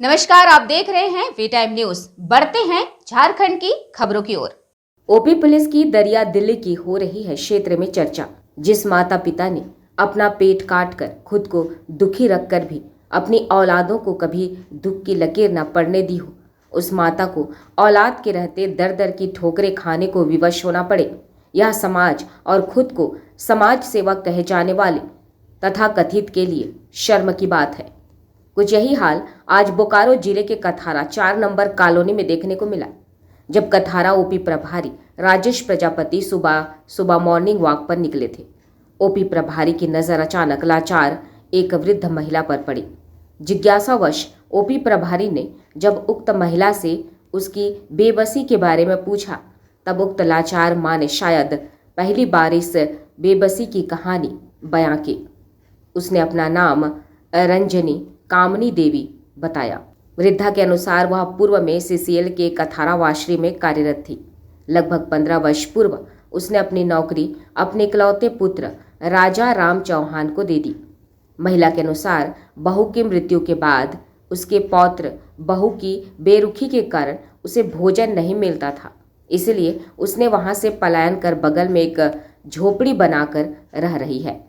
नमस्कार, आप देख रहे हैं वी टाइम न्यूज। बढ़ते हैं झारखंड की खबरों की ओर। ओपी पुलिस की दरिया दिल्ली की हो रही है क्षेत्र में चर्चा। जिस माता पिता ने अपना पेट काट कर खुद को दुखी रखकर भी अपनी औलादों को कभी दुख की लकीर न पड़ने दी हो, उस माता को औलाद के रहते दर दर की ठोकरें खाने को विवश होना पड़े, यह समाज और खुद को समाज सेवक कहे जाने वाले तथा कथित के लिए शर्म की बात है। कुछ यही हाल आज बोकारो जिले के कथारा 4 नंबर कॉलोनी में देखने को मिला, जब कथारा ओपी प्रभारी राजेश प्रजापति सुबह मॉर्निंग वॉक पर निकले थे। ओपी प्रभारी की नजर अचानक लाचार एक वृद्ध महिला पर पड़ी। जिज्ञासावश ओपी प्रभारी ने जब उक्त महिला से उसकी बेबसी के बारे में पूछा, तब उक्त लाचार मां ने शायद पहली बार इस बेबसी की कहानी बयां की। उसने अपना नाम रंजनी कामनी देवी बताया। वृद्धा के अनुसार वह पूर्व में सीसीएल के कथारा वाशरी में कार्यरत थी। लगभग 15 वर्ष पूर्व उसने अपनी नौकरी अपने इकलौते पुत्र राजा राम चौहान को दे दी। महिला के अनुसार बहू की मृत्यु के बाद उसके पौत्र बहू की बेरुखी के कारण उसे भोजन नहीं मिलता था, इसलिए उसने वहां से पलायन कर बगल में एक झोपड़ी बनाकर रह रही है।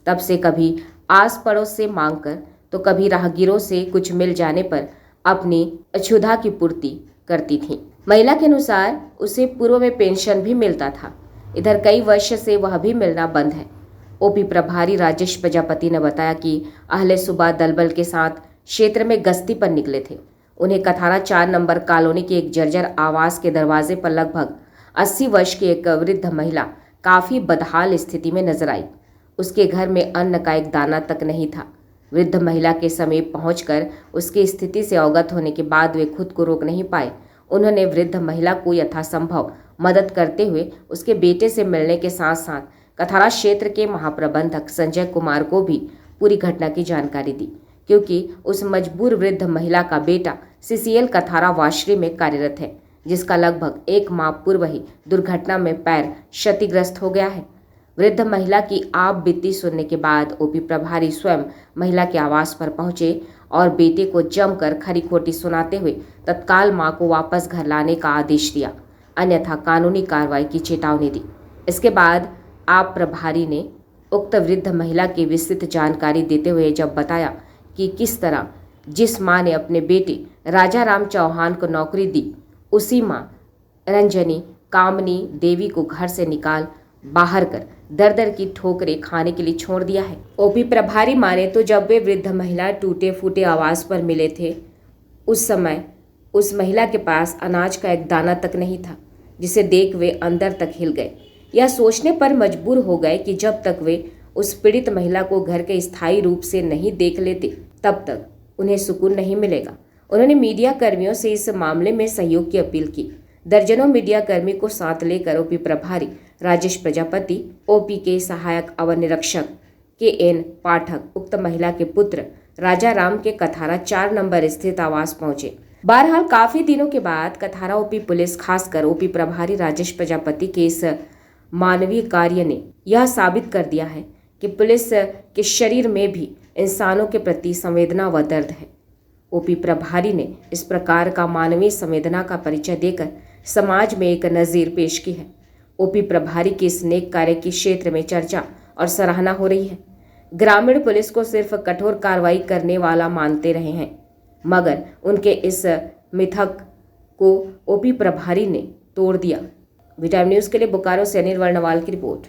तब से कभी आस पड़ोस से मांग कर तो कभी राहगीरों से कुछ मिल जाने पर अपनी अक्षुधा की पूर्ति करती थी। महिला के अनुसार उसे पूर्व में पेंशन भी मिलता था, इधर कई वर्ष से वह भी मिलना बंद है। ओपी प्रभारी राजेश प्रजापति ने बताया कि अहले सुबह दलबल के साथ क्षेत्र में गश्ती पर निकले थे। उन्हें कथारा 4 नंबर कॉलोनी के एक जर्जर आवास के दरवाजे पर लगभग 80 वर्ष की एक वृद्ध महिला काफी बदहाल स्थिति में नजर आई। उसके घर में अन्न का एक दाना तक नहीं था। वृद्ध महिला के समीप पहुंचकर उसकी स्थिति से अवगत होने के बाद वे खुद को रोक नहीं पाए। उन्होंने वृद्ध महिला को यथासंभव मदद करते हुए उसके बेटे से मिलने के साथ साथ कथारा क्षेत्र के महाप्रबंधक संजय कुमार को भी पूरी घटना की जानकारी दी, क्योंकि उस मजबूर वृद्ध महिला का बेटा सीसीएल कथारा वाशरी में कार्यरत है, जिसका लगभग 1 माह पूर्व ही दुर्घटना में पैर क्षतिग्रस्त हो गया है। वृद्ध महिला की आप बीती सुनने के बाद ओपी प्रभारी स्वयं महिला के आवास पर पहुंचे और बेटे को जमकर खरी खोटी सुनाते हुए तत्काल मां को वापस घर लाने का आदेश दिया, अन्यथा कानूनी कार्रवाई की चेतावनी दी। इसके बाद आप प्रभारी ने उक्त वृद्ध महिला की विस्तृत जानकारी देते हुए जब बताया कि किस तरह जिस मां ने अपने बेटे राजा राम चौहान को नौकरी दी, उसी मां रंजनी कामनी देवी को घर से निकाल बाहर कर दर दर की ठोकरें खाने के लिए छोड़ दिया है। ओपी प्रभारी माने तो जब वे वृद्ध महिला टूटे फूटे आवास पर मिले थे, उस समय उस महिला के पास अनाज का एक दाना तक नहीं था, जिसे देख वे अंदर तक हिल गए। यह सोचने पर मजबूर हो गए कि जब तक वे उस पीड़ित महिला को घर के स्थायी रूप से नहीं देख लेते, तब तक उन्हें सुकून नहीं मिलेगा। उन्होंने मीडिया कर्मियों से इस मामले में सहयोग की अपील की। दर्जनों मीडिया कर्मी को साथ लेकर ओपी प्रभारी राजेश प्रजापति, ओपी के सहायक अवर निरीक्षक KN पाठक उक्त महिला के पुत्र राजा राम के कथारा 4 नंबर स्थित आवास पहुंचे। बहरहाल काफी दिनों के बाद कथारा ओपी पुलिस, खासकर ओपी प्रभारी राजेश प्रजापति के इस मानवीय कार्य ने यह साबित कर दिया है कि पुलिस के शरीर में भी इंसानों के प्रति संवेदना व दर्द है। ओपी प्रभारी ने इस प्रकार का मानवीय संवेदना का परिचय देकर समाज में एक नजीर पेश की है। ओपी प्रभारी के इस नेक कार्य की क्षेत्र में चर्चा और सराहना हो रही है। ग्रामीण पुलिस को सिर्फ कठोर कार्रवाई करने वाला मानते रहे हैं, मगर उनके इस मिथक को ओपी प्रभारी ने तोड़ दिया। वी टाइम न्यूज़ के लिए बोकारो से अनिल वर्णवाल की रिपोर्ट।